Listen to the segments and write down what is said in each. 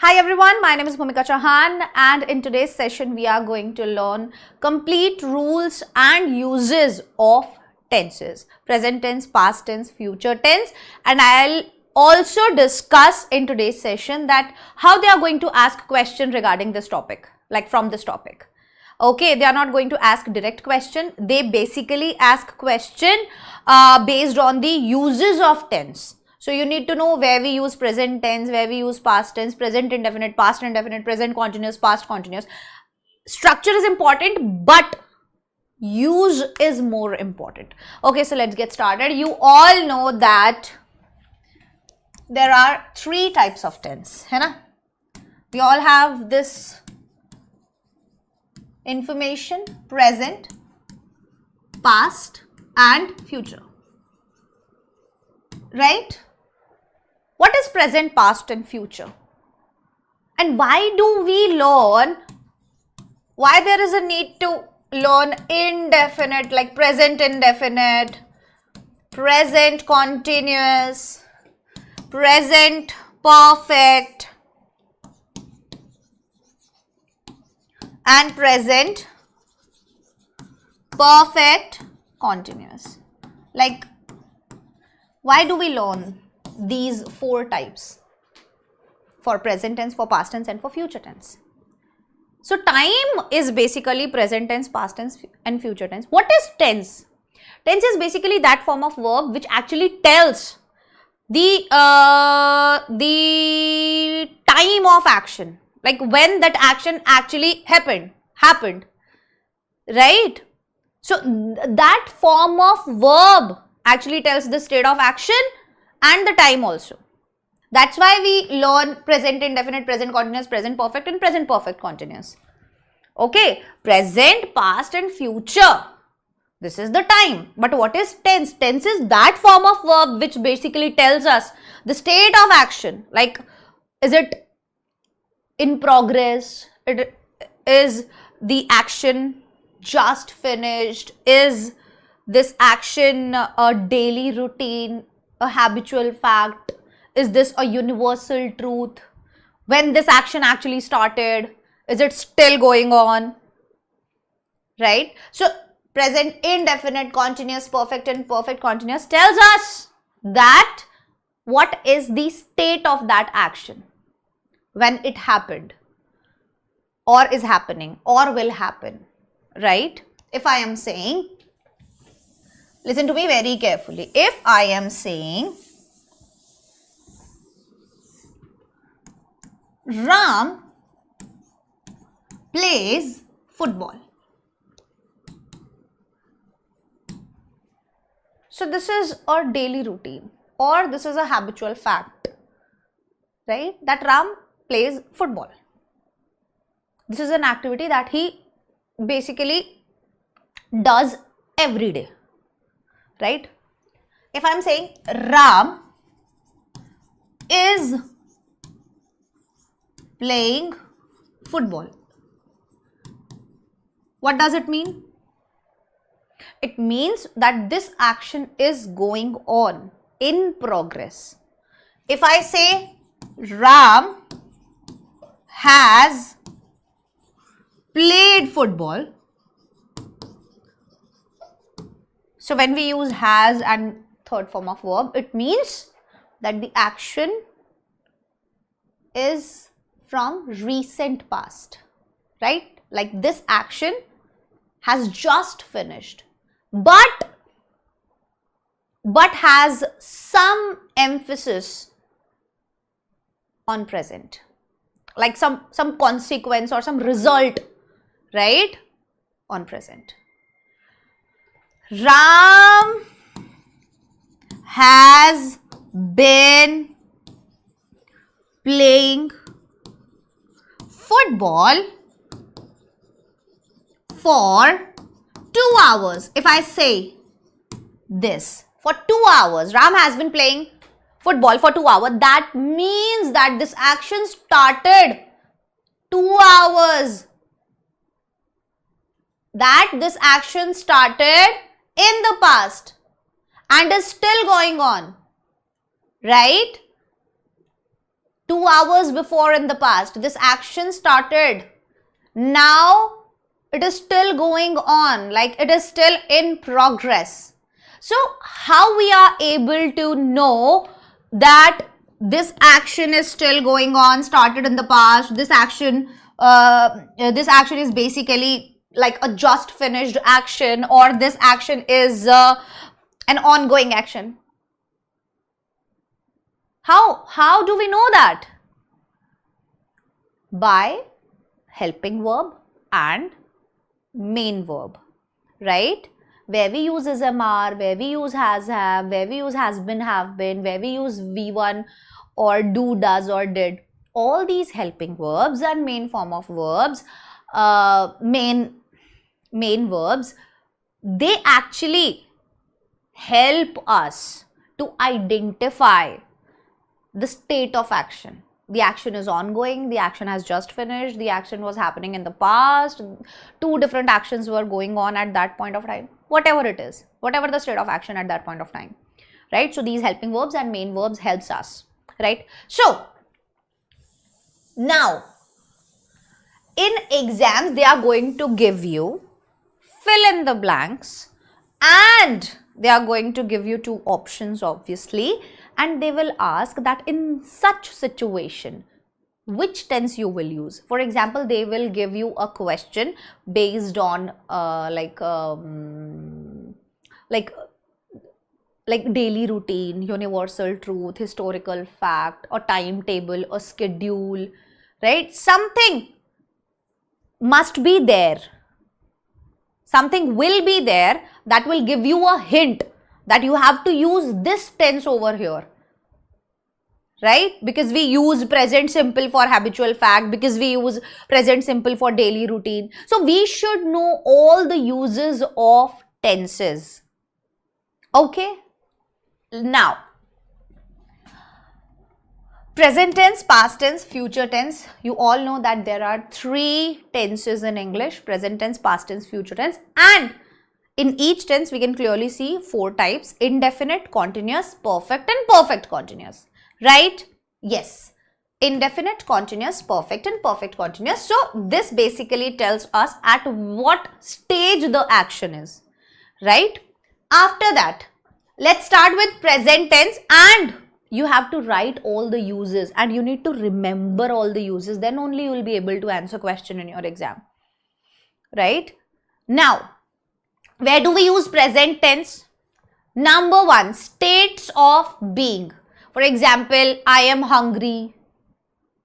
Hi everyone, my name is Bhumika Chauhan and in today's session we are going to learn complete rules and uses of tenses. Present tense, past tense, future tense, and I'll also discuss in today's session that how they are going to ask question regarding this topic, like from this topic. Okay, they are not going to ask direct question. They basically ask question based on the uses of tense. So you need to know where we use present tense, where we use past tense, present indefinite, past indefinite, present continuous, past continuous. Structure is important, but use is more important. Okay, so let's get started. You all know that there are three types of tense, है ना? We all have this information: present, past and future, right? What is present, past and future? And why do we learn, why there is a need to learn indefinite, like present indefinite, present continuous, present perfect and present perfect continuous? Like, why do we learn these four types for present tense, for past tense and for future tense? So time is basically present tense, past tense and future tense. What is tense? Tense is basically that form of verb which actually tells the time of action, like when that action actually happened, right? So that form of verb actually tells the state of action and the time also. That's why we learn present indefinite, present continuous, present perfect and present perfect continuous. Okay, present, past and future. This is the time. But what is tense? Tense is that form of verb which basically tells us the state of action. Like, is it in progress? Is the action just finished? Is this action a daily routine, a habitual fact? Is this a universal truth? When this action actually started? Is it still going on? Right? So present indefinite, continuous, perfect and perfect continuous tells us that what is the state of that action when it happened or is happening or will happen, right? If I am saying, listen to me very carefully, if I am saying Ram plays football. So this is a daily routine or this is a habitual fact, right? That Ram plays football. This is an activity that he basically does every day, right? If I am saying Ram is playing football, what does it mean? It means that this action is going on, in progress. If I say Ram has played football, so when we use has and third form of verb, it means that the action is from recent past, right? Like this action has just finished, but has some emphasis on present, like some consequence or some result, right, on present. Ram has been playing football for 2 hours. If I say this, for 2 hours, Ram has been playing football for 2 hours, that means that this action started 2 hours. That this action started in the past and is still going on, right? 2 hours before in the past. This action started. Now it is still going on, like it is still in progress. So how we are able to know that this action is still going on, started in the past, this action is basically like a just finished action, or this action is an ongoing action? How do we know that? By helping verb and main verb, right? Where we use SMR, where we use has have, where we use has been have been, where we use V1 or do, does or did. All these helping verbs and main form of verbs, main verbs, they actually help us to identify the state of action. The action is ongoing, the action has just finished, the action was happening in the past, 2 different actions were going on at that point of time, whatever it is, whatever the state of action at that point of time, right? So these helping verbs and main verbs helps us, right? So now in exams they are going to give you fill in the blanks, and they are going to give you 2 options obviously, and they will ask that in such situation which tense you will use. For example, they will give you a question based on like daily routine, universal truth, historical fact, or timetable, or schedule, right? Something must be there, something will be there that will give you a hint that you have to use this tense over here, right? Because we use present simple for habitual fact, because we use present simple for daily routine. So we should know all the uses of tenses. Okay? Now, present tense, past tense, future tense. You all know that there are 3 tenses in English: present tense, past tense, future tense. And in each tense, we can clearly see 4 types: indefinite, continuous, perfect, and perfect continuous. Right? Yes. Indefinite, continuous, perfect, and perfect continuous. So this basically tells us at what stage the action is. Right? After that, let's start with present tense, and you have to write all the uses and you need to remember all the uses. Then only you will be able to answer question in your exam. Right? Now, where do we use present tense? Number 1, states of being. For example, I am hungry.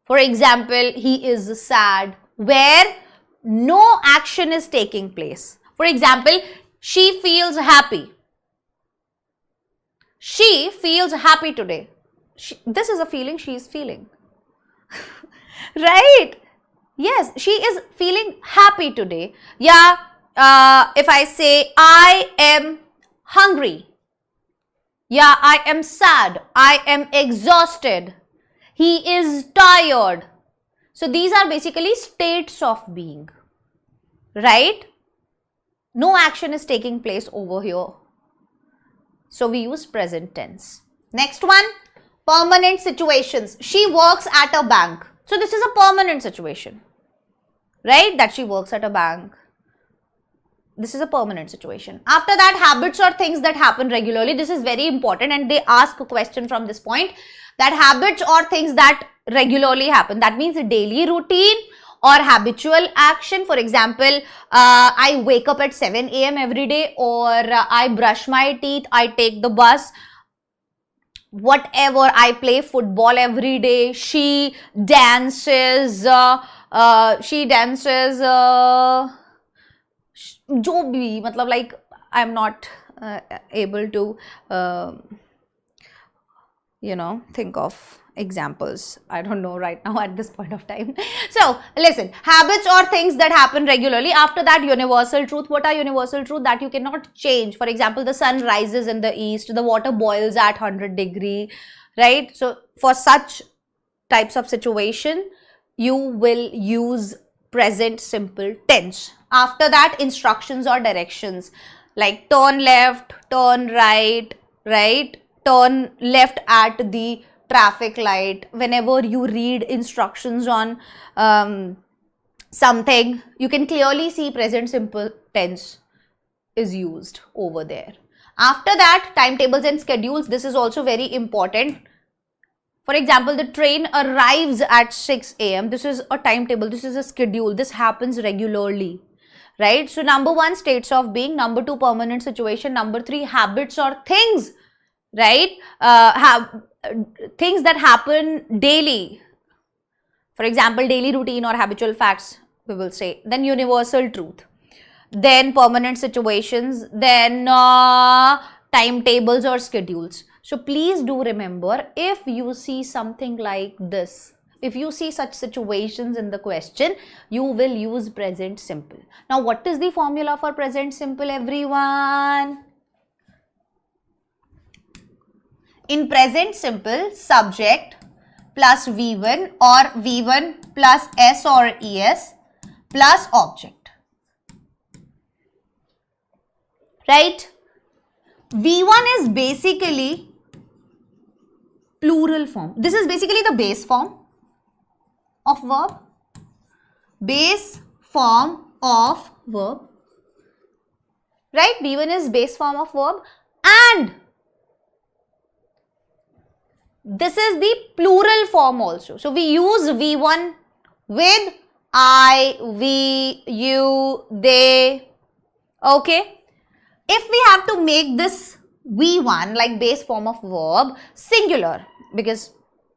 For example, he is sad, where no action is taking place. For example, she feels happy. She feels happy today. This is a feeling she is feeling. Right? Yes, she is feeling happy today. Yeah, if I say I am hungry. Yeah, I am sad. I am exhausted. He is tired. So these are basically states of being. Right? No action is taking place over here. So we use present tense. Next one, permanent situations. She works at a bank. So this is a permanent situation. Right? That she works at a bank. This is a permanent situation. After that, habits or things that happen regularly. This is very important, and they ask a question from this point, that habits or things that regularly happen. That means a daily routine or habitual action. For example, I wake up at 7 a.m. every day, or I brush my teeth, I take the bus, whatever, I play football every day, she dances, जो भी, मतलब like I'm not able to think of examples. I don't know right now at this point of time. So listen, habits or things that happen regularly. After that, universal truth. What are universal truth? That you cannot change. For example, the sun rises in the east, the water boils at 100 degree, right? So for such types of situation, you will use present simple tense. After that, instructions or directions, like turn left, turn right, right? Turn left at the traffic light, whenever you read instructions on something, you can clearly see present simple tense is used over there. After that, timetables and schedules, this is also very important. For example, the train arrives at 6 a.m. This is a timetable, this is a schedule, this happens regularly, right? So number 1, states of being, number 2, permanent situation, number 3, habits or things, right? Things that happen daily. For example, daily routine or habitual facts, we will say. Then universal truth. Then permanent situations. Then timetables or schedules. So please do remember, if you see something like this, if you see such situations in the question, you will use present simple. Now, what is the formula for present simple, everyone? In present simple, subject plus V1 or V1 plus S or ES plus object, right? V1 is basically plural form. This is basically the base form of verb. Base form of verb, right? V1 is base form of verb, and this is the plural form also. So we use V1 with I, we, you, they. Okay. If we have to make this V1 like base form of verb singular, because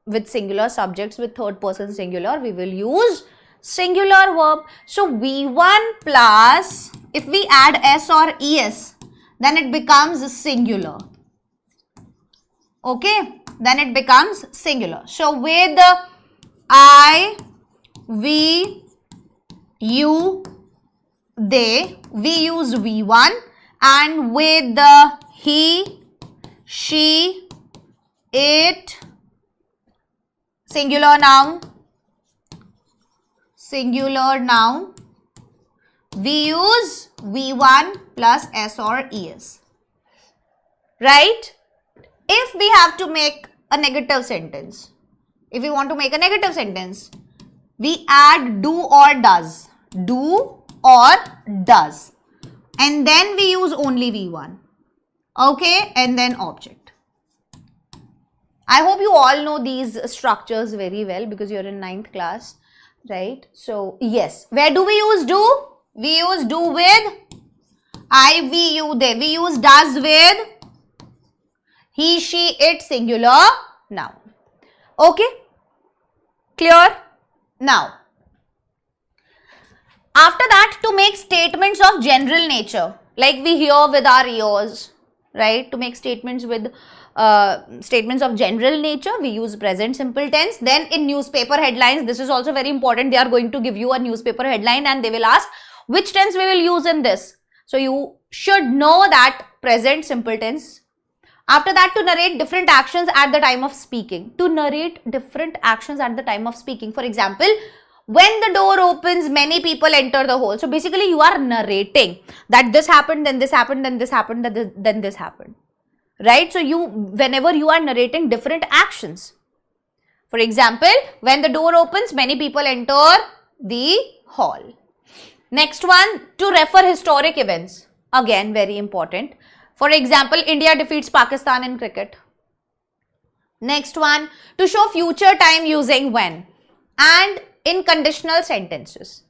with singular subjects, with third person singular, we will use singular verb. So V1 plus, if we add S or ES, then it becomes singular. Okay, then it becomes singular. So with I, we, you, they, we use V1, and with the he, she, it, singular noun, we use V1 plus S or ES, right? If we have to make a negative sentence, if we want to make a negative sentence, we add do or does, and then we use only V1, okay, and then object. I hope you all know these structures very well because you're in 9th class, right? So yes, where do we use do? We use do with I, we, you, they. We use does with he, she, it, singular noun. Okay, clear? Now, after that, to make statements of general nature, like we hear with our ears, right? To make statements with statements of general nature, we use present simple tense. Then in newspaper headlines, this is also very important. They are going to give you a newspaper headline and they will ask which tense we will use in this. So you should know that present simple tense. After that, to narrate different actions at the time of speaking. To narrate different actions at the time of speaking. For example, when the door opens, many people enter the hall. So basically, you are narrating that this happened, then this happened, then this happened, then this happened. Right? So whenever you are narrating different actions. For example, when the door opens, many people enter the hall. Next one, to refer historic events. Again, very important. For example, India defeats Pakistan in cricket. Next one, to show future time using when and in conditional sentences.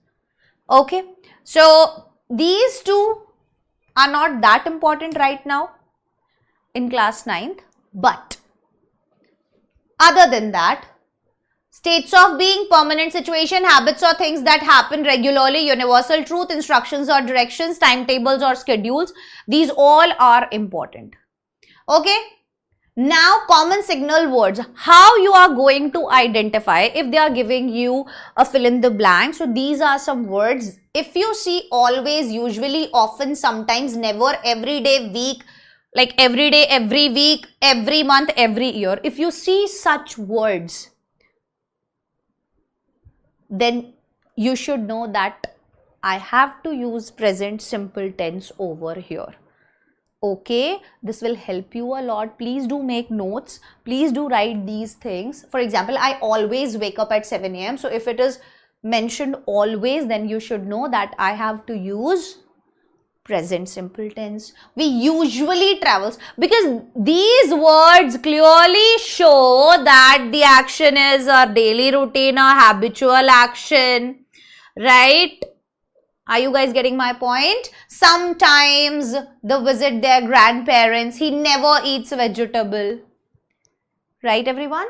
Okay, so these two are not that important right now in class 9th, but other than that, states of being, permanent situation, habits or things that happen regularly, universal truth, instructions or directions, timetables or schedules, these all are important. Okay, now common signal words, how you are going to identify if they are giving you a fill in the blank. So these are some words. If you see always, usually, often, sometimes, never, every day, week, like every day, every week, every month, every year, if you see such words, then you should know that I have to use present simple tense over here. Okay, this will help you a lot. Please do make notes. Please do write these things. For example, I always wake up at 7 a.m. So if it is mentioned always, then you should know that I have to use present simple tense. We usually travels, because these words clearly show that the action is a daily routine, a habitual action, right? Are you guys getting my point? Sometimes they visit their grandparents. He never eats vegetable. Right, everyone?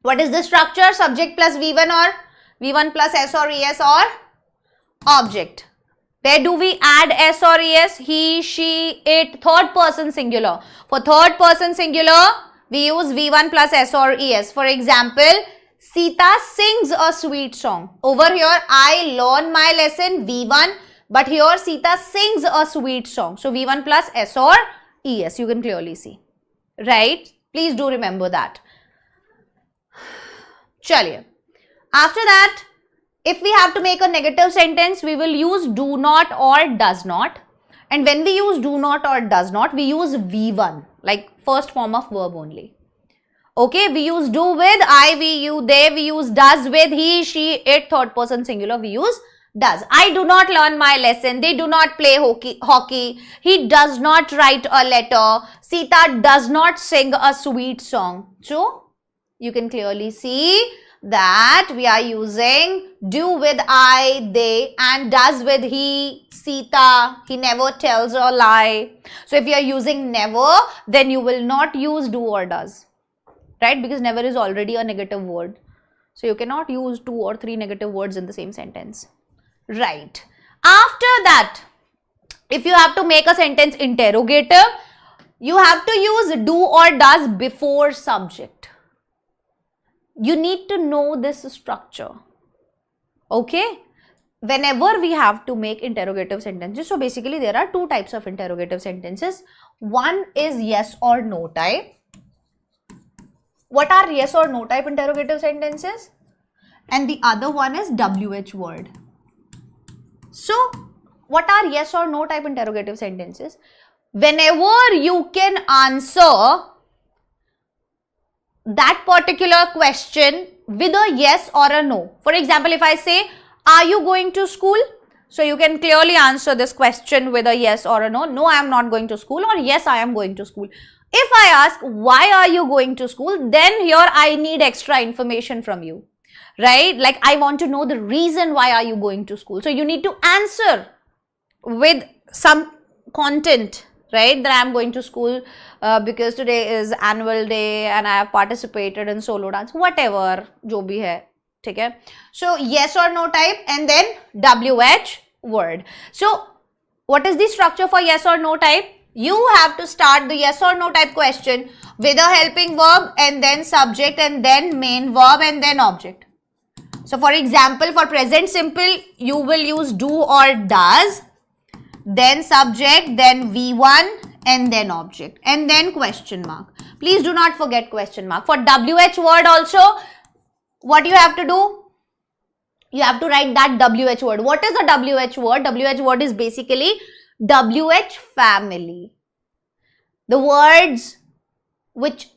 What is the structure? Subject plus V1 or V1 plus S or ES or object. Where do we add S or ES? He, she, it, third person singular. For third person singular, we use V1 plus S or ES. For example, Sita sings a sweet song. Over here, I learn my lesson V1, but here Sita sings a sweet song. So V1 plus S or ES, you can clearly see. Right? Please do remember that. Chaliye. After that, if we have to make a negative sentence, we will use do not or does not. And when we use do not or does not, we use V1, like first form of verb only. Okay, we use do with I, we, you, they, we use does with he, she, it, third person singular, we use does. I do not learn my lesson. They do not play hockey. He does not write a letter. Sita does not sing a sweet song. So, you can clearly see that we are using do with I, they, and does with he, Sita. He never tells a lie. So, if you are using never, then you will not use do or does. Right? Because never is already a negative word. So, you cannot use 2 or 3 negative words in the same sentence. Right. After that, if you have to make a sentence interrogative, you have to use do or does before subject. You need to know this structure. Okay? Whenever we have to make interrogative sentences, so basically there are 2 types of interrogative sentences. One is yes or no type. What are yes or no type interrogative sentences? And the other one is WH word. So, what are yes or no type interrogative sentences? Whenever you can answer that particular question with a yes or a no. For example, if I say, are you going to school? So, you can clearly answer this question with a yes or a no. No, I am not going to school, or yes, I am going to school. If I ask, why are you going to school? Then here I need extra information from you. Right? Like, I want to know the reason why are you going to school. So, you need to answer with some content, right? That I am going to school because today is annual day and I have participated in solo dance, whatever, jo bhi hai. Okay? So, yes or no type and then WH word. So, what is the structure for yes or no type? You have to start the yes or no type question with a helping verb and then subject and then main verb and then object. So, for example, for present simple, you will use do or does, then subject, then V1 and then object and then question mark. Please do not forget question mark. For WH word also, what you have to do? You have to write that WH word. What is a WH word? WH word is basically WH family. The words which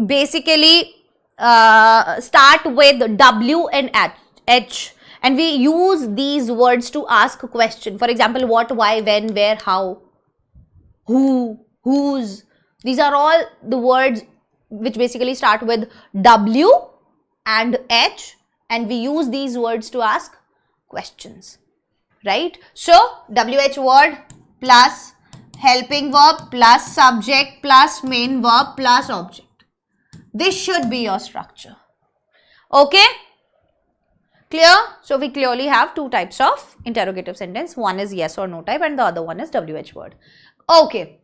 basically start with W and H, and we use these words to ask a question. For example, what, why, when, where, how, who, whose. These are all the words which basically start with W and H, and we use these words to ask questions. Right? So, WH word plus helping verb plus subject plus main verb plus object. This should be your structure. Okay? Clear? So, we clearly have 2 types of interrogative sentence. One is yes or no type and the other one is WH word. Okay.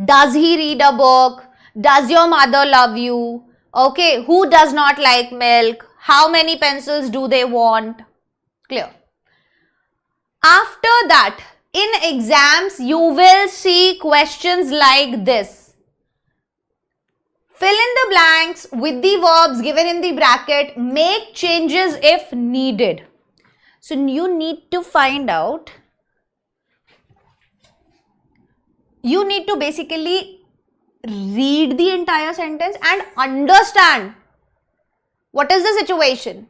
Does he read a book? Does your mother love you? Okay. Who does not like milk? How many pencils do they want? Clear? After that, in exams, you will see questions like this. Fill in the blanks with the verbs given in the bracket. Make changes if needed. So, you need to find out. you need to basically read the entire sentence and understand what is the situation.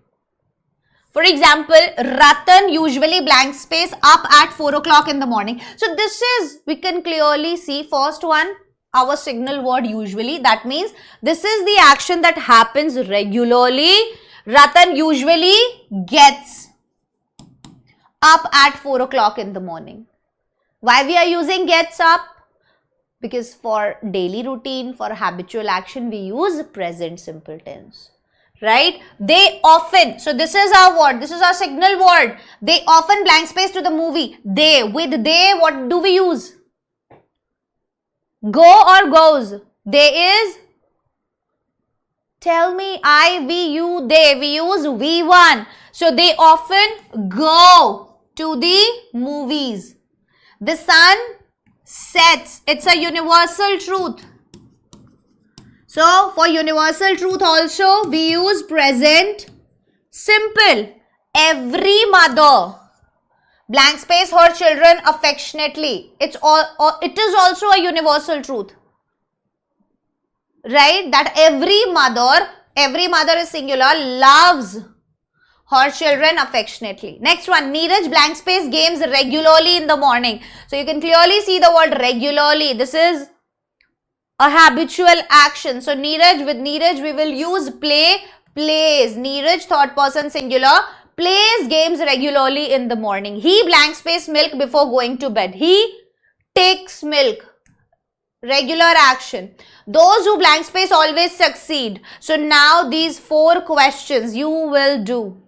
For example, Ratan usually blank space up at 4 o'clock in the morning. So this is, we can clearly see first one, our signal word usually. That means this is the action that happens regularly. Ratan usually gets up at 4 o'clock in the morning. Why we are using gets up? Because for daily routine, for habitual action, we use present simple tense. Right? They often, so this is our word, this is our signal word. They often blank space to the movie. They, with they, what do we use? Go or goes? They is, tell me, I, we, you, they. We use V1. So they often go to the movies. The sun sets. It's a universal truth. So for universal truth also we use present simple. Every mother blank space her children affectionately. It is also a universal truth. Right? That every mother is singular, loves her children affectionately. Next one, Neeraj blank space games regularly in the morning. So you can clearly see the word regularly. This is a habitual action. So Neeraj, with Neeraj we will use play, plays. Neeraj third person singular, plays games regularly in the morning. He blank space milk before going to bed. He takes milk. Regular action. Those who blank space always succeed. So now these 4 questions you will do.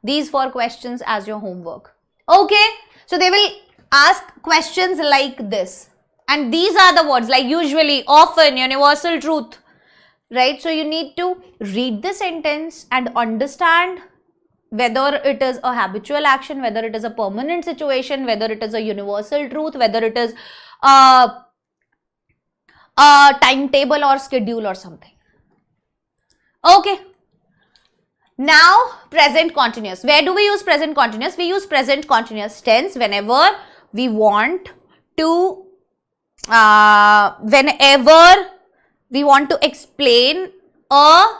These 4 questions as your homework. Okay. So they will ask questions like this. And these are the words like usually, often, universal truth. Right? So you need to read the sentence and understand whether it is a habitual action, whether it is a permanent situation, whether it is a universal truth, whether it is a timetable or schedule or something. Okay. Now, present continuous. Where do we use present continuous? We use present continuous tense whenever we want to, explain an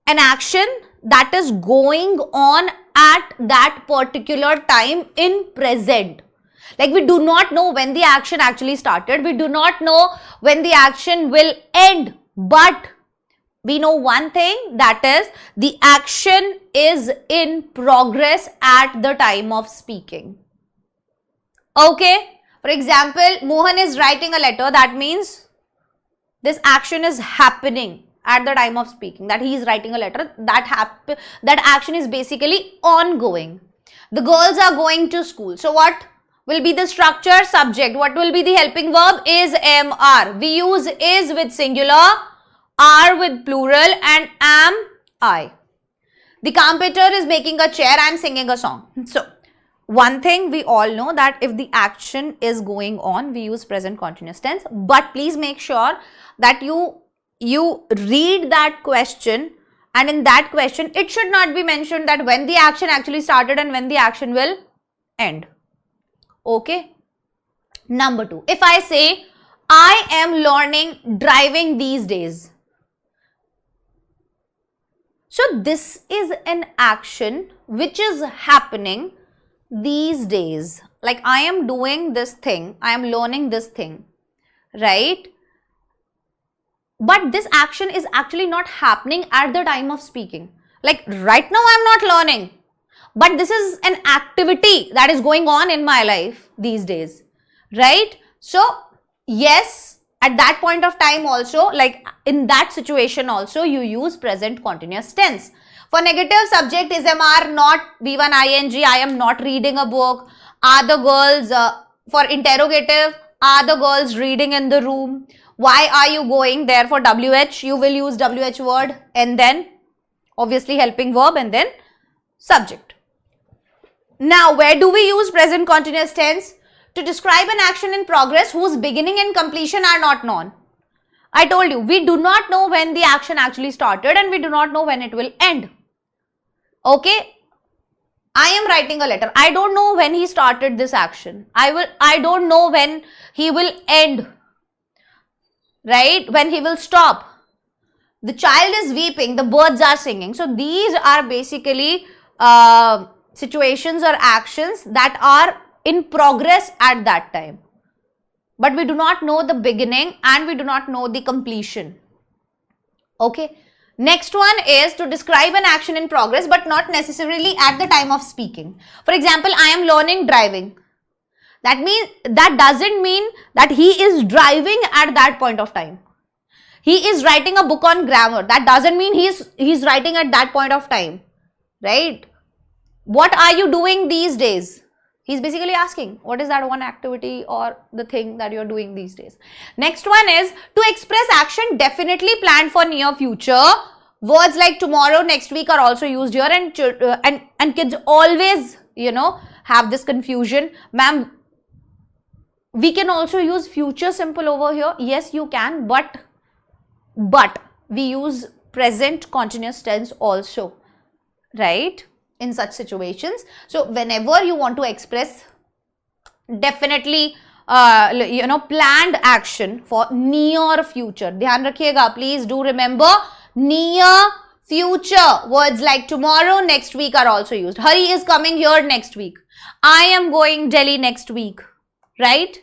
action that is going on at that particular time in present. Like we do not know when the action actually started. We do not know when the action will end. But we know one thing, that is the action is in progress at the time of speaking. Okay. For example, Mohan is writing a letter. That means this action is happening at the time of speaking. That he is writing a letter. That action is basically ongoing. The girls are going to school. So what will be the structure? Subject. What will be the helping verb? Is, am, are. We use is with singular, are with plural, and am, I. The carpenter is making a chair. I am singing a song. So one thing we all know, that if the action is going on, we use present continuous tense. But please make sure that you read that question, and in that question it should not be mentioned that when the action actually started and when the action will end. Okay. Number 2. If I say, I am learning driving these days. So this is an action which is happening these days. Like I am doing this thing, I am learning this thing, right? But this action is actually not happening at the time of speaking. Like right now I am not learning, but this is an activity that is going on in my life these days, right? So yes, at that point of time also, like in that situation also, you use present continuous tense. For negative, subject is MR, not V1 ing. I am not reading a book. Are the girls, for interrogative, are the girls reading in the room? Why are you going there? For WH, you will use WH word and then obviously helping verb and then subject. Now, where do we use present continuous tense? To describe an action in progress whose beginning and completion are not known. I told you, we do not know when the action actually started and we do not know when it will end. Okay. I am writing a letter. I don't know when he started this action. I don't know when he will end, right? When he will stop. The child is weeping, the birds are singing. So these are basically situations or actions that are in progress at that time. But we do not know the beginning and we do not know the completion. Okay. Next one is to describe an action in progress but not necessarily at the time of speaking. For example, I am learning driving. That doesn't mean that he is driving at that point of time. He is writing a book on grammar. That doesn't mean he's writing at that point of time, right? What are you doing these days? He's basically asking, what is that one activity or the thing that you're doing these days? Next one is to express action definitely planned for near future. Words like tomorrow, next week are also used here, and kids always, have this confusion. Ma'am, we can also use future simple over here. Yes, you can, but we use present continuous tense also, right, in such situations. So whenever you want to express definitely planned action for near future, dhyan rakhiyega, please do remember near future. Words like tomorrow, next week are also used. Hari is coming here next week. I am going Delhi next week, right?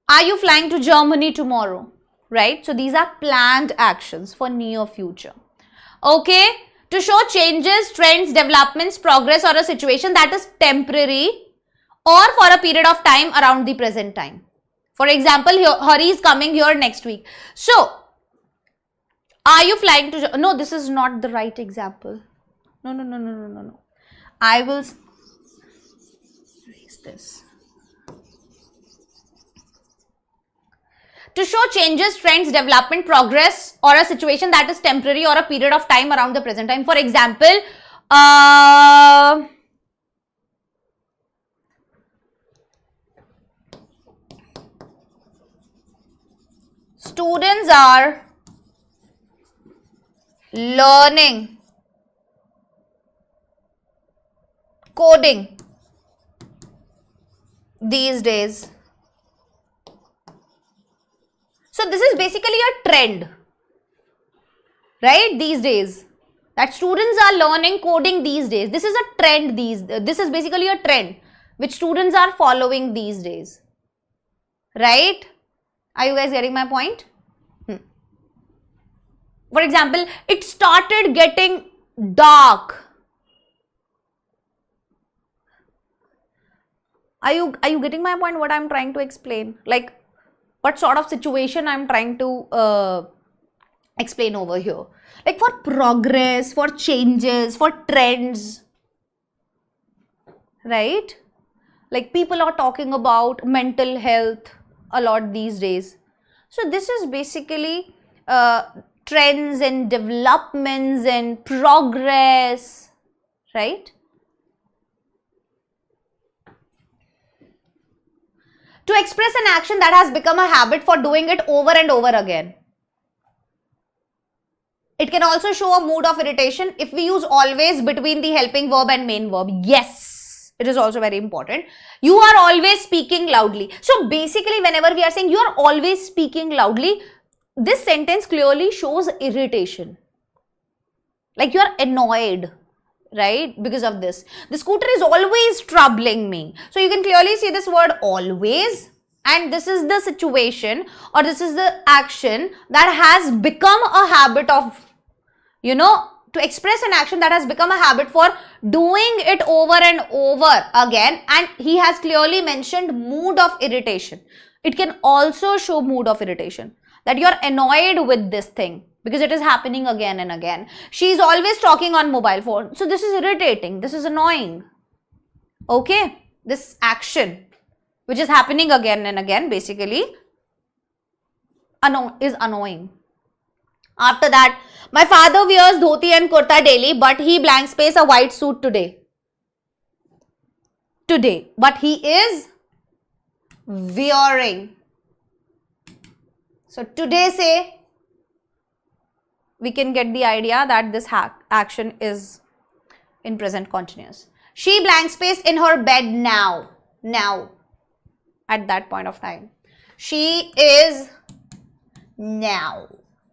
Are you flying to Germany tomorrow? Right? So these are planned actions for near future. Okay? To show changes, trends, developments, progress or a situation that is temporary or for a period of time around the present time. For example, Hari is coming here next week. So, are you flying to... No, this is not the right example. No. I will erase this. To show changes, trends, development, progress or a situation that is temporary or a period of time around the present time. For example, students are learning coding these days. So this is basically a trend, right, these days, that students are learning coding these days. This is a trend this is basically a trend which students are following these days, right? Are you guys getting my point? For example, it started getting dark. Are you getting my point, what I'm trying to explain? Like, what sort of situation I'm trying to explain over here. Like for progress, for changes, for trends, right? Like people are talking about mental health a lot these days. So this is basically trends and developments and progress, right? To express an action that has become a habit for doing it over and over again. It can also show a mood of irritation if we use always between the helping verb and main verb. Yes, it is also very important. You are always speaking loudly. So basically, whenever we are saying you are always speaking loudly, this sentence clearly shows irritation. Like you are annoyed, right, because of this. The scooter is always troubling me. So you can clearly see this word always, and this is the situation or this is the action that has become a habit of, to express an action that has become a habit for doing it over and over again, and he has clearly mentioned mood of irritation. It can also show mood of irritation, that you are annoyed with this thing because it is happening again and again. She is always talking on mobile phone. So this is irritating. This is annoying. Okay. This action which is happening again and again basically is annoying. After that, my father wears dhoti and kurta daily, but he blank space a white suit today. But he is wearing. So today say, we can get the idea that this action is in present continuous. She blank space in her bed now. Now. At that point of time. She is now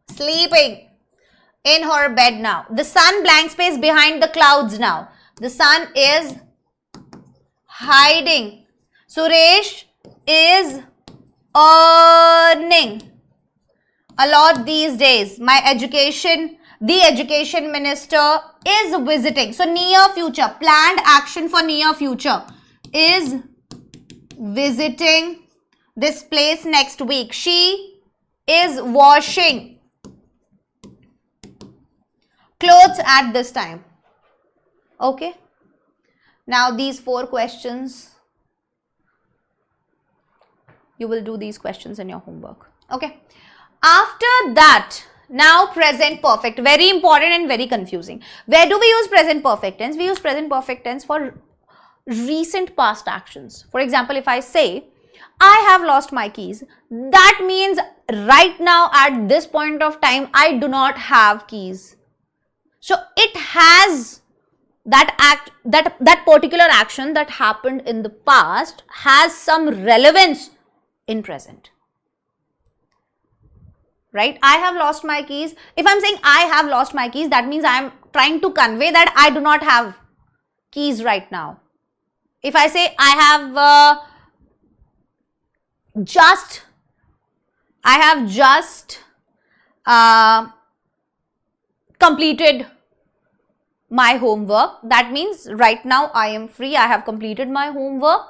sleeping in her bed now. The sun blank space behind the clouds now. The sun is hiding. Suresh is earning a lot these days. The education minister is visiting. So near future, planned action for near future is visiting this place next week. She is washing clothes at this time. Okay. Now these 4 questions, you will do these questions in your homework. Okay. After that, now present perfect. Very important and very confusing. Where do we use present perfect tense? We use present perfect tense for recent past actions. For example, if I say, I have lost my keys, that means right now at this point of time, I do not have keys. So it has that particular action that happened in the past has some relevance in present. Right? I have lost my keys. If I'm saying I have lost my keys, that means I'm trying to convey that I do not have keys right now. If I say I have just completed my homework, that means right now I am free. I have completed my homework.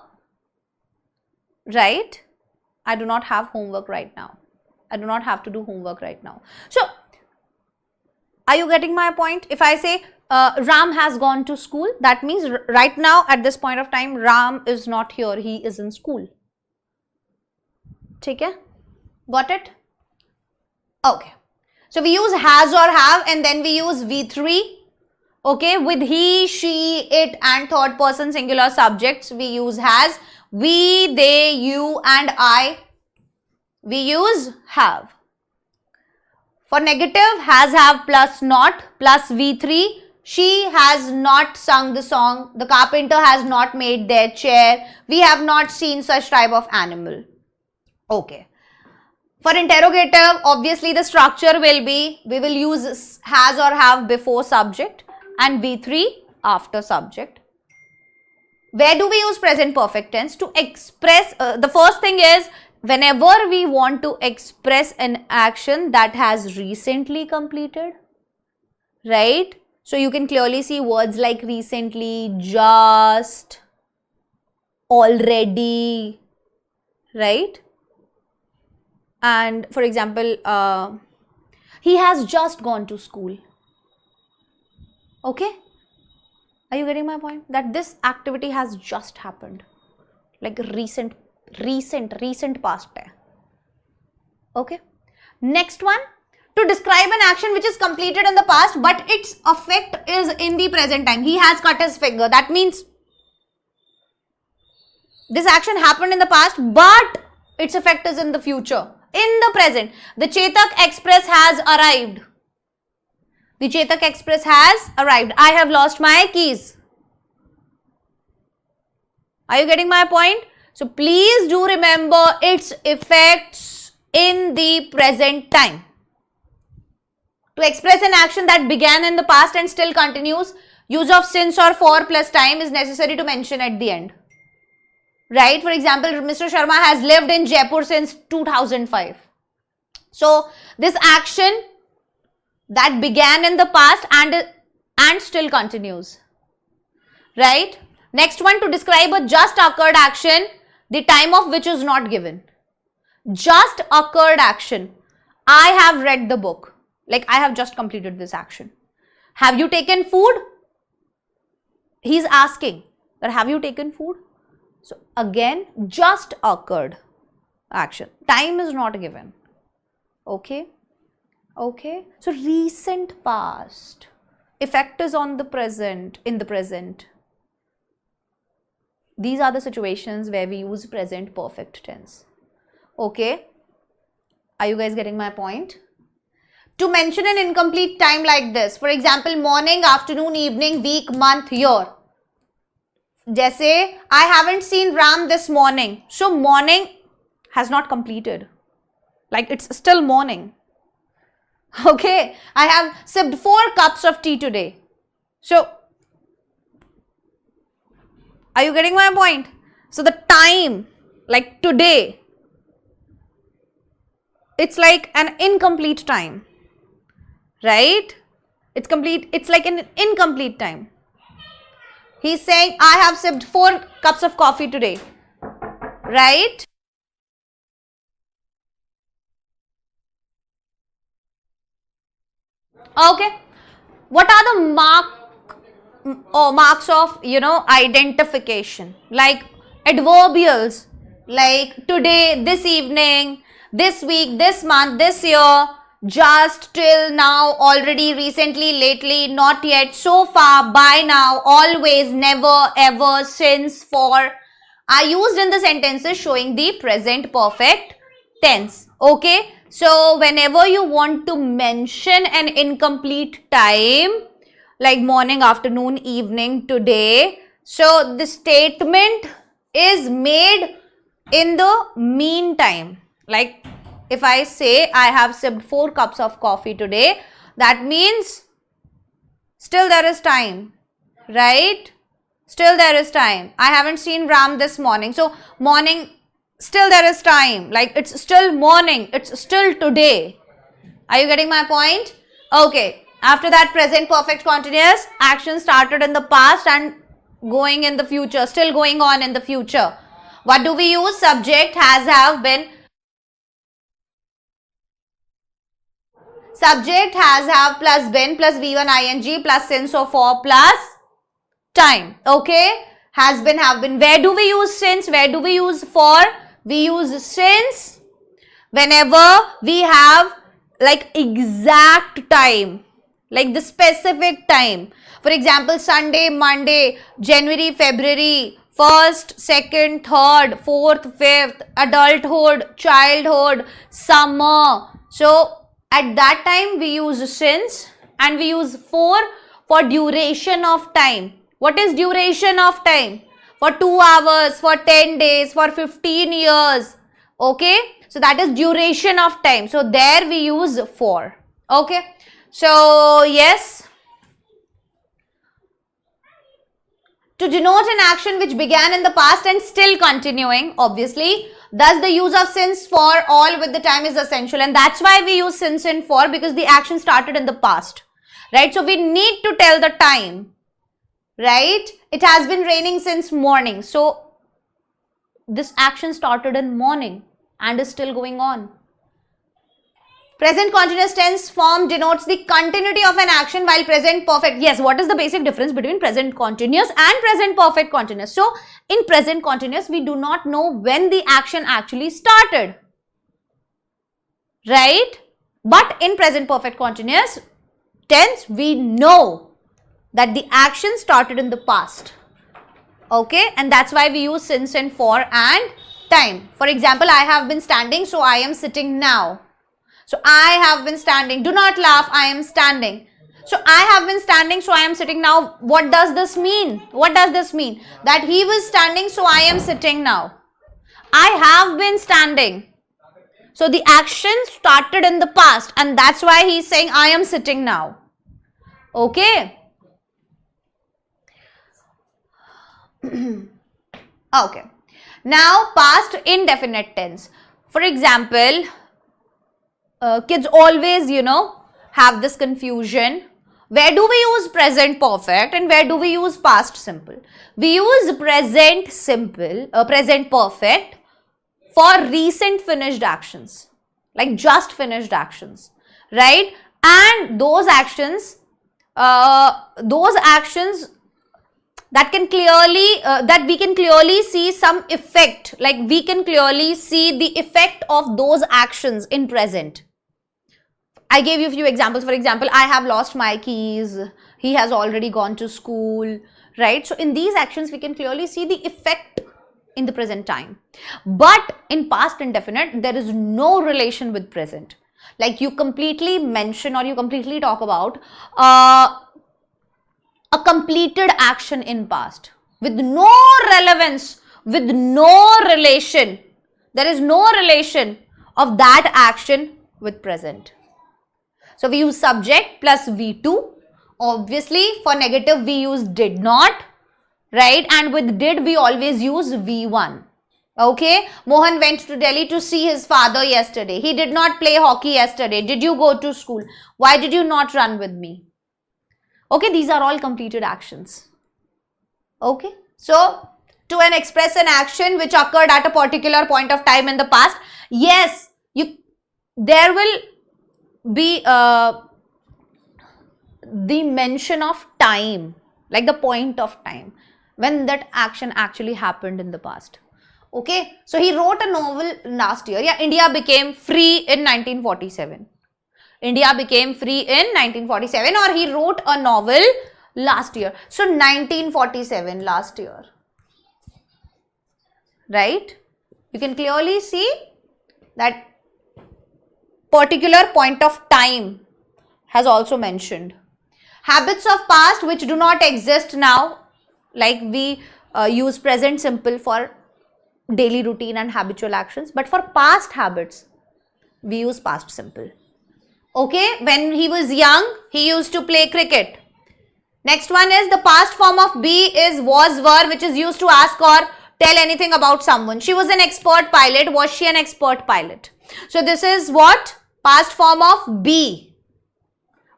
Right? I do not have homework right now. I do not have to do homework right now. So, are you getting my point? If I say Ram has gone to school, that means right now at this point of time, Ram is not here. He is in school. Okay? Got it? Okay. So, we use has or have and then we use V3. Okay? With he, she, it and third person singular subjects, we use has. We, they, you and I, we use have. For negative, has, have plus not plus V3. She has not sung the song. The carpenter has not made their chair. We have not seen such type of animal. Okay. For interrogative, obviously the structure will be, we will use has or have before subject and V3 after subject. Where do we use present perfect tense? To express, the first thing is, whenever we want to express an action that has recently completed, right? So you can clearly see words like recently, just, already, right? And for example, he has just gone to school. Okay? Are you getting my point? That this activity has just happened. Like recent past hai. Okay. Next one, to describe an action which is completed in the past but its effect is in the present time. He has cut his finger. That means this action happened in the past but its effect is in the future. In the present, the Chetak Express has arrived. The Chetak Express has arrived. I have lost my keys. Are you getting my point? So please do remember its effects in the present time. To express an action that began in the past and still continues, use of since or for plus time is necessary to mention at the end. Right? For example, Mr. Sharma has lived in Jaipur since 2005. So this action that began in the past and still continues. Right? Next one, to describe a just occurred action, the time of which is not given. Just occurred action. I have read the book. Like I have just completed this action. Have you taken food? He's asking that have you taken food? So again, just occurred action. Time is not given. Okay. Okay. So recent past. Effect is on the present, in the present. These are the situations where we use present perfect tense. Okay. Are you guys getting my point? To mention an incomplete time like this, for example, morning, afternoon, evening, week, month, year. जैसे I haven't seen Ram this morning. So morning has not completed. Like it's still morning. Okay. I have sipped 4 cups of tea today. So are you getting my point? So the time, like today, it's like an incomplete time. Right? It's complete. It's like an incomplete time. He's saying, I have sipped 4 cups of coffee today. Right? Okay. What are the marks of, identification? Like adverbials, like today, this evening, this week, this month, this year, just, till, now, already, recently, lately, not yet, so far, by now, always, never, ever, since, for are used in the sentences showing the present perfect tense. Okay. So whenever you want to mention an incomplete time, like morning, afternoon, evening, today, so the statement is made in the meantime. Like if I say I have sipped 4 cups of coffee today, that means still there is time, right? Still there is time. I haven't seen Ram this morning. So morning, still there is time. Like it's still morning. It's still today. Are you getting my point? Okay. After that, present perfect continuous, action started in the past and going in the future, still going on in the future. What do we use? Subject, has, have, been. Subject, has, have plus been plus V1 ing plus since or for plus time. Okay. Has been, have been. Where do we use since? Where do we use for? We use since whenever we have like exact time, like the specific time. For example, Sunday, Monday, January, February, 1st, 2nd, 3rd, 4th, 5th, adulthood, childhood, summer. So at that time we use since and we use for duration of time. What is duration of time? For 2 hours, for 10 days, for 15 years. Okay. So that is duration of time. So there we use for. Okay. So yes. To denote an action which began in the past and still continuing, obviously. Thus the use of since, for, all with the time is essential, and that's why we use since and for, because the action started in the past, right? So we need to tell the time, right? It has been raining since morning. So this action started in morning and is still going on. Present continuous tense form denotes the continuity of an action, while present perfect. Yes, what is the basic difference between present continuous and present perfect continuous? So in present continuous, we do not know when the action actually started, right? But in present perfect continuous tense, we know that the action started in the past. Okay, and that's why we use since and for and time. For example, I have been standing, so I am sitting now. So I have been standing. Do not laugh, I am standing. So I have been standing, so I am sitting now. What does this mean? What does this mean? That he was standing, so I am sitting now. I have been standing. So the action started in the past, and that's why he is saying I am sitting now. Okay. Okay. Now past indefinite tense. For example, kids always, have this confusion. Where do we use present perfect and where do we use past simple? We use present simple, present perfect for recent finished actions, like just finished actions, right? And those actions that can clearly, that we can clearly see some effect, like we can clearly see the effect of those actions in present. I gave you a few examples. For example, I have lost my keys. He has already gone to school, right? So in these actions, we can clearly see the effect in the present time. But in past indefinite, there is no relation with present. Like you completely mention or you completely talk about a completed action in past. with no relevance, with no relation. There is no relation of that action with present. So we use subject plus V2. Obviously, for negative we use did not, right? And with did we always use V1. Okay, Mohan went to Delhi to see his father yesterday. He did not play hockey yesterday. Did you go to school? Why did you not run with me? Okay, these are all completed actions. Okay, so to express an action which occurred at a particular point of time in the past, yes, there will be the mention of time, like the point of time when that action actually happened in the past. Okay, so he wrote a novel last year. Yeah, India became free in 1947. India became free in 1947, or he wrote a novel last year. So 1947, last year, right? You can clearly see that particular point of time has also mentioned. Habits of past which do not exist now, like we use present simple for daily routine and habitual actions, but for past habits we use past simple. Okay, when he was young he used to play cricket. Next one is the past form of be is was were, which is used to ask or tell anything about someone. She was an expert pilot. Was she an expert pilot? So this is what? Past form of be.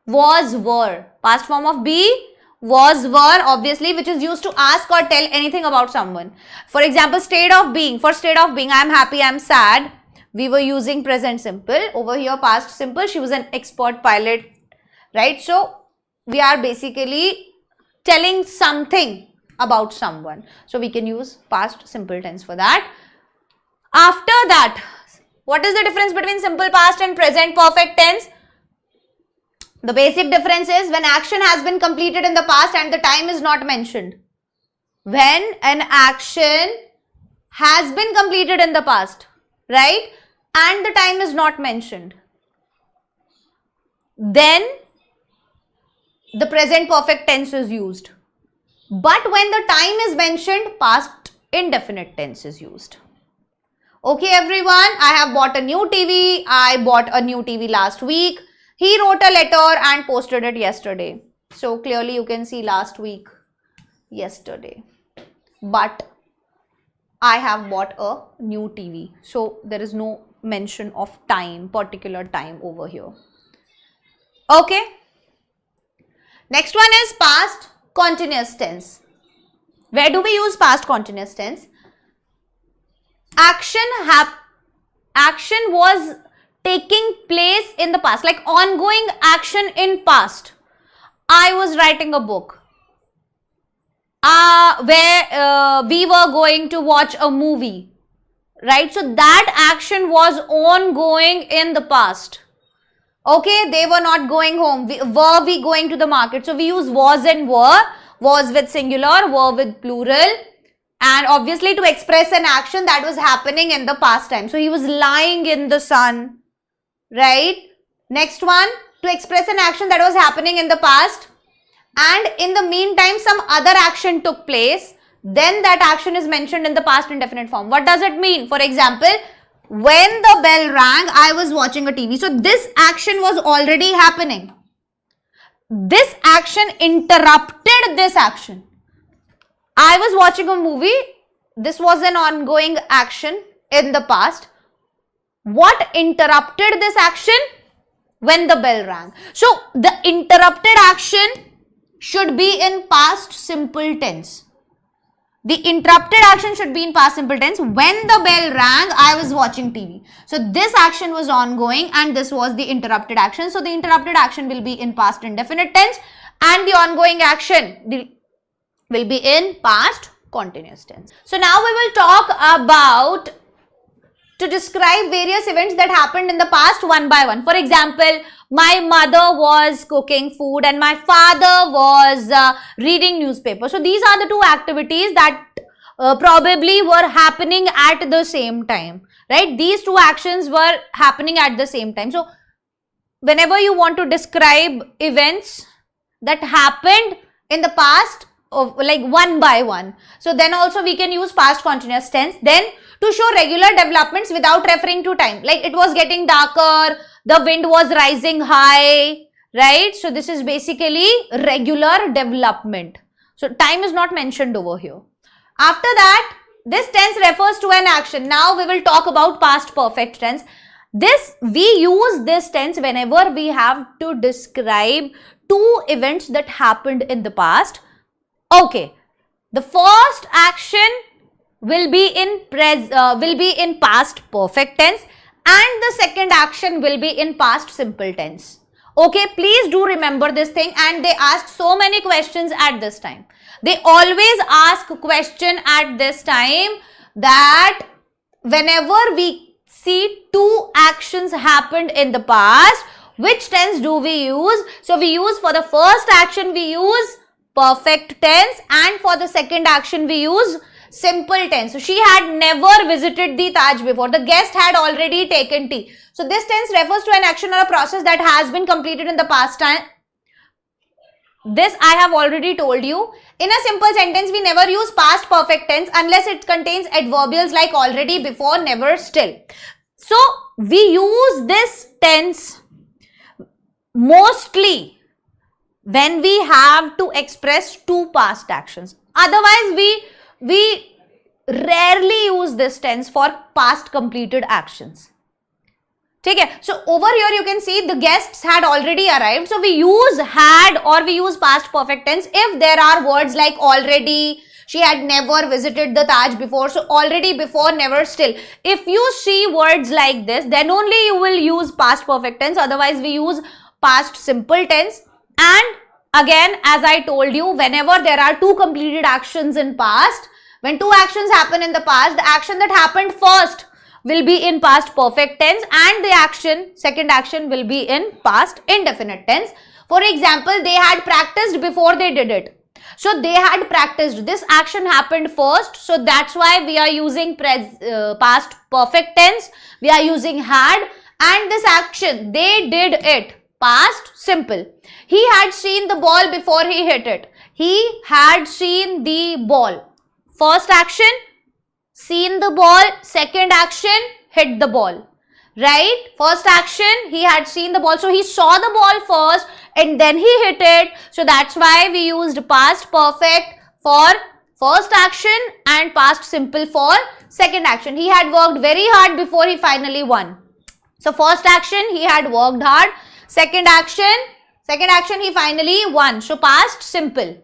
Was were. Past form of be, was were, obviously, which is used to ask or tell anything about someone. For example, state of being. For state of being, I am happy, I am sad. We were using present simple. Over here, past simple. She was an expert pilot, right? So we are basically telling something about someone. So we can use past simple tense for that. After that, what is the difference between simple past and present perfect tense? The basic difference is when action has been completed in the past and the time is not mentioned. When an action has been completed in the past, right, and the time is not mentioned, then the present perfect tense is used. But when the time is mentioned, past indefinite tense is used. Okay everyone, I have bought a new TV. I bought a new TV last week. He wrote a letter and posted it yesterday. So clearly you can see last week, yesterday. But I have bought a new TV. So there is no mention of time, particular time over here. Okay. Next one is past continuous tense. Where do we use past continuous tense? Action was taking place in the past, like ongoing action in past. I was writing a book. Where we were going to watch a movie, right? So that action was ongoing in the past. Okay, they were not going home. Were we going to the market? So we use was and were. Was with singular, were with plural. And obviously to express an action that was happening in the past time. So he was lying in the sun, right? Next one, to express an action that was happening in the past and in the meantime some other action took place, then that action is mentioned in the past indefinite form. What does it mean? For example, when the bell rang, I was watching a TV. So this action was already happening. This action interrupted this action. I was watching a movie. This was an ongoing action in the past. What interrupted this action? When the bell rang. So the interrupted action should be in past simple tense. The interrupted action should be in past simple tense. When the bell rang, I was watching TV. So this action was ongoing and this was the interrupted action. So the interrupted action will be in past indefinite tense and the ongoing action will be in past continuous tense. So now we will talk about to describe various events that happened in the past one by one. For example, my mother was cooking food and my father was reading newspaper. So these are the two activities that probably were happening at the same time, right? These two actions were happening at the same time. So whenever you want to describe events that happened in the past like one by one. So then also we can use past continuous tense. Then to show regular developments without referring to time, like it was getting darker, the wind was rising high, right? So this is basically regular development. So time is not mentioned over here. After that, this tense refers to an action. Now we will talk about past perfect tense. We use this tense whenever we have to describe two events that happened in the past. Okay, the first action will be in past perfect tense, and the second action will be in past simple tense. Okay, please do remember this thing, and they ask so many questions at this time. They always ask question at this time that whenever we see two actions happened in the past, which tense do we use? So we use, for the first action we use perfect tense, and for the second action we use simple tense. So she had never visited the Taj before. The guest had already taken tea. So this tense refers to an action or a process that has been completed in the past time. This I have already told you. In a simple sentence, we never use past perfect tense unless it contains adverbials like already, before, never, still. So we use this tense mostly when we have to express two past actions. Otherwise, we rarely use this tense for past completed actions. Okay, so over here you can see the guests had already arrived. So we use had or we use past perfect tense if there are words like already, she had never visited the Taj before. So already, before, never, still. If you see words like this, then only you will use past perfect tense. Otherwise, we use past simple tense. And again, as I told you, whenever there are two completed actions in past, when two actions happen in the past, the action that happened first will be in past perfect tense, and the second action will be in past indefinite tense. For example, they had practiced before they did it. So they had practiced. This action happened first. So that's why we are using past perfect tense. We are using had, and this action, they did it, past simple. He had seen the ball before he hit it. He had seen the ball. First action, seen the ball. Second action, hit the ball. Right? First action, he had seen the ball. So he saw the ball first and then he hit it. So that's why we used past perfect for first action and past simple for second action. He had worked very hard before he finally won. So first action, he had worked hard. Second action, he finally won. So past simple.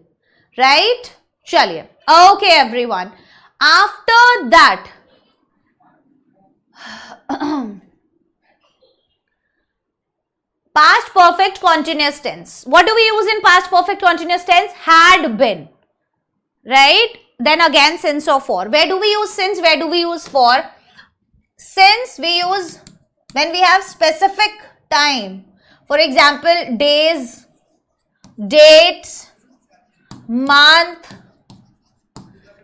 Right? Chaliye. Okay, everyone. After that, past perfect continuous tense. What do we use in past perfect continuous tense? Had been. Right? Then again, since or for. Where do we use since? Where do we use for? Since we use when we have specific time. For example, days, dates, month,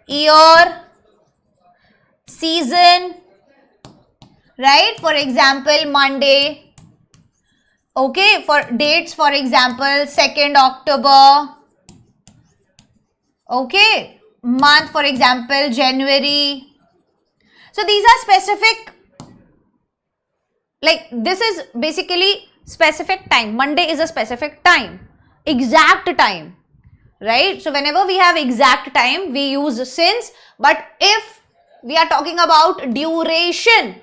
year, season, right? For example, Monday. Okay, for dates, for example, 2nd October. Okay, month, for example, January. So these are specific, like this is basically specific time. Monday is a specific time, exact time. Right? So whenever we have exact time, we use since. But if we are talking about duration,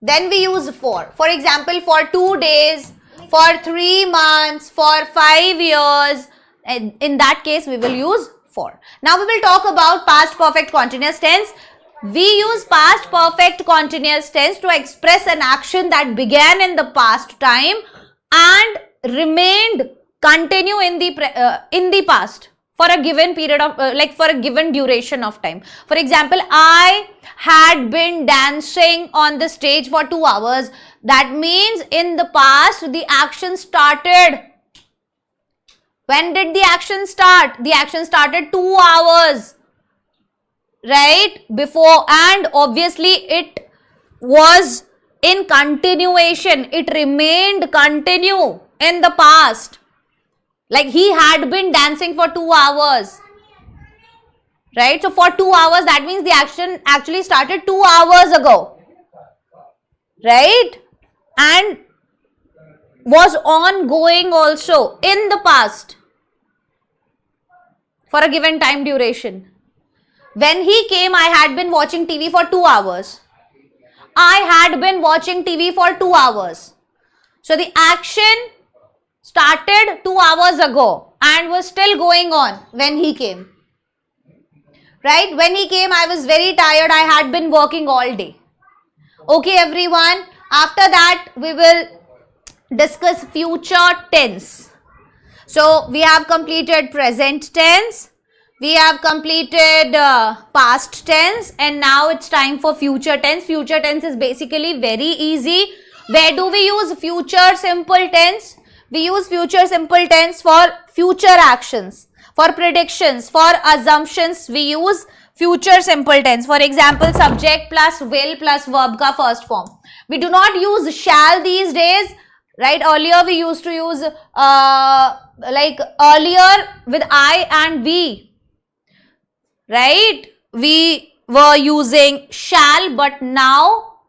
then we use for. For example, for 2 days, for 3 months, for 5 years. And in that case, we will use for. Now we will talk about past perfect continuous tense. We use past perfect continuous tense to express an action that began in the past time and remained continue in the past for a given period of for a given duration of time. For example, I had been dancing on the stage for 2 hours. That means in the past the action started. When did the action start? The action started 2 hours, right, before, and obviously it was in continuation. It remained continue in the past. Like he had been dancing for 2 hours. right? So for 2 hours, that means the action actually started 2 hours ago, right? And was ongoing also in the past for a given time duration. When he came, I had been watching TV for 2 hours. I had been watching TV for 2 hours. So the action started 2 hours ago and was still going on when he came. Right? When he came, I was very tired. I had been working all day. Okay, everyone. After that, we will discuss future tense. So we have completed present tense. We have completed past tense, and now it's time for future tense. Future tense is basically very easy. Where do we use future simple tense? We use future simple tense for future actions, for predictions, for assumptions. We use future simple tense. For example, subject plus will plus verb ka first form. We do not use shall these days, right? Earlier we used to use like earlier with I and we. Right? We were using shall, but now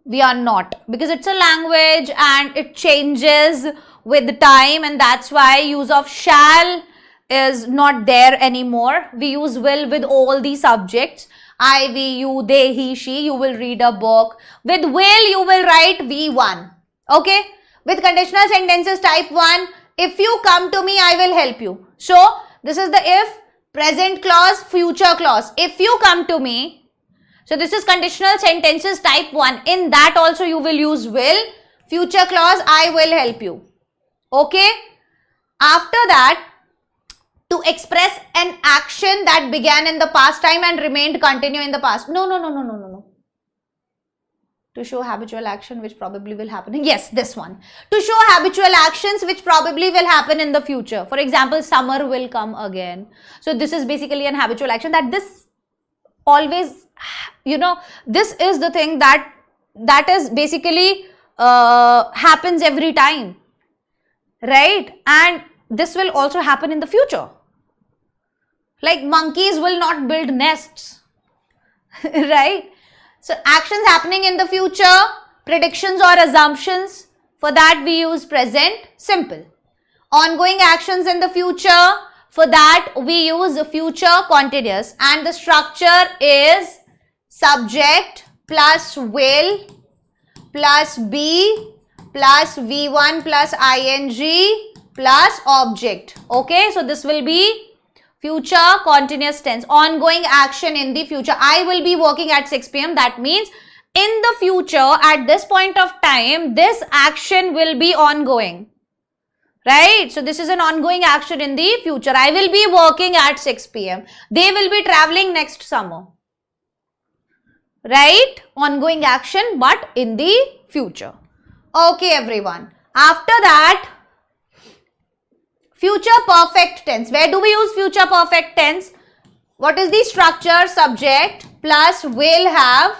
we are not, because it's a language and it changes with time, and that's why use of shall is not there anymore. We use will with all the subjects. I, we, you, they, he, she. You will read a book. With will, you will write V1. Okay? With conditional sentences type 1, if you come to me, I will help you. So, this is the if. Present clause, future clause. If you come to me, so this is conditional sentences type 1. In that also you will use will. Future clause, I will help you. Okay. After that, to express an action that began in the past time and remained continue in the past. No. To show habitual action which probably will happen. Yes, this one. To show habitual actions which probably will happen in the future. For example, summer will come again. So this is basically an habitual action that this always, this is the thing that is basically happens every time. Right? And this will also happen in the future. Like monkeys will not build nests. Right? So actions happening in the future, predictions or assumptions, for that we use present simple. Ongoing actions in the future, for that we use future continuous, and the structure is subject plus will plus be plus V1 plus ing plus object. Okay, so this will be future continuous tense, ongoing action in the future. I will be working at 6 p.m. That means in the future, at this point of time, this action will be ongoing. Right? So this is an ongoing action in the future. I will be working at 6 p.m. They will be traveling next summer. Right? Ongoing action, but in the future. Okay, everyone. After that, future perfect tense. Where do we use future perfect tense? What is the structure? Subject plus will have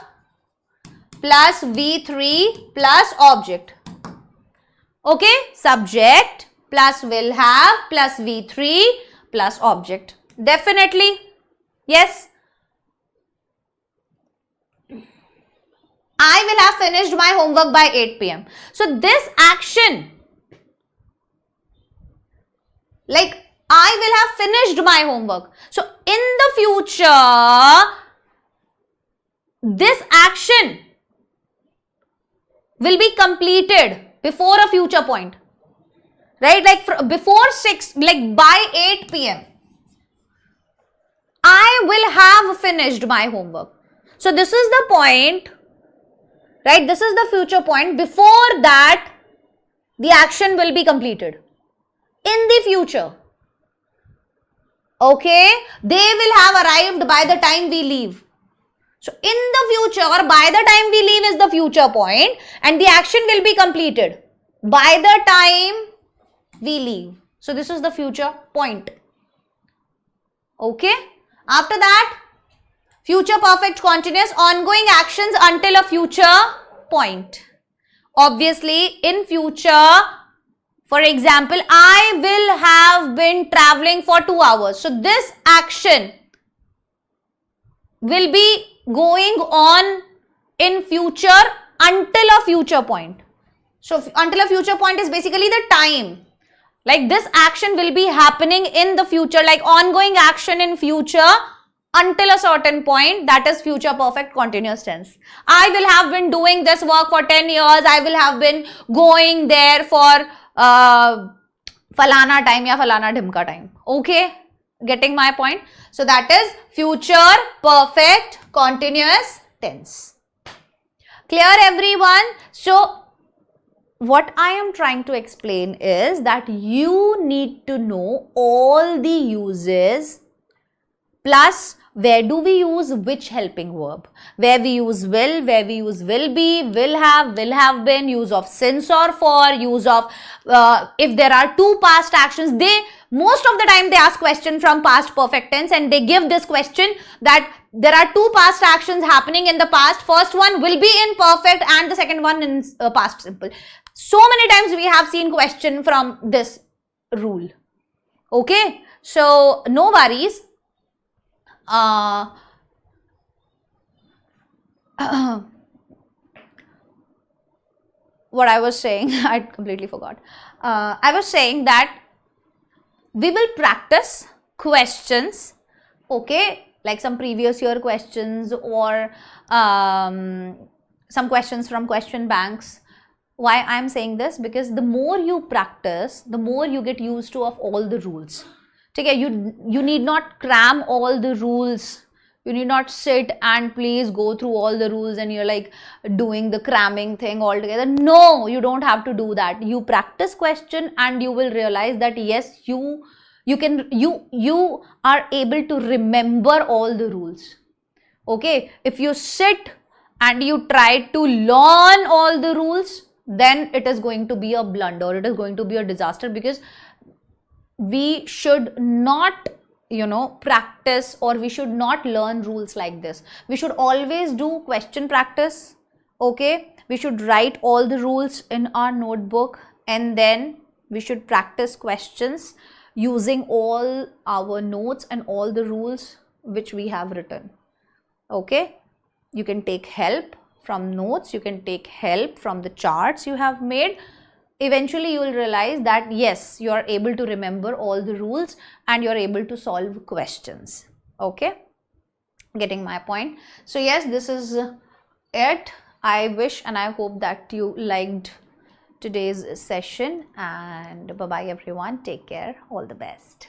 plus V3 plus object. Okay? Subject plus will have plus V3 plus object. Definitely. Yes. I will have finished my homework by 8 p.m. So this action, like I will have finished my homework. So in the future, this action will be completed before a future point. Right? Like before 6, like by 8 p.m. I will have finished my homework. So this is the point. Right? This is the future point. Before that, the action will be completed. In the future. Okay? They will have arrived by the time we leave. So, in the future, by the time we leave is the future point, and the action will be completed by the time we leave. So, this is the future point. Okay? After that, future perfect continuous, ongoing actions until a future point. Obviously, in future, for example, I will have been traveling for 2 hours. So, this action will be going on in future until a future point. So until a future point is basically the time. Like this action will be happening in the future, like ongoing action in future until a certain point. That is future perfect continuous tense. I will have been doing this work for 10 years. I will have been going there for falana time ya falana dhimka time. Okay, getting my point? So that is future perfect continuous tense. Clear everyone? So what I am trying to explain is that you need to know all the uses plus where do we use which helping verb, where we use will, where we use will be, will have been, use of since or for, use of if there are two past actions. They most of the time they ask question from past perfect tense and they give this question that there are two past actions happening in the past. First one will be in perfect and the second one in past simple. So many times we have seen question from this rule. Okay, so no worries. What I was saying, I completely forgot. I was saying that we will practice questions, okay, like some previous year questions or some questions from question banks. Why I am saying this? Because the more you practice, the more you get used to of all the rules. Okay, you need not cram all the rules. You need not sit and please go through all the rules and you're like doing the cramming thing altogether. No, you don't have to do that. You practice question and you will realize that yes, you are able to remember all the rules. Okay, if you sit and you try to learn all the rules, then it is going to be a blunder. It is going to be a disaster, because we should not practice, or we should not learn rules like this. We should always do question practice. Okay, we should write all the rules in our notebook and then we should practice questions using all our notes and all the rules which we have written. Okay, you can take help from notes, you can take help from the charts you have made. Eventually you will realize that yes, you are able to remember all the rules and you are able to solve questions. Okay, getting my point? So yes, this is it. I wish and I hope that you liked today's session, and bye bye everyone. Take care. All the best.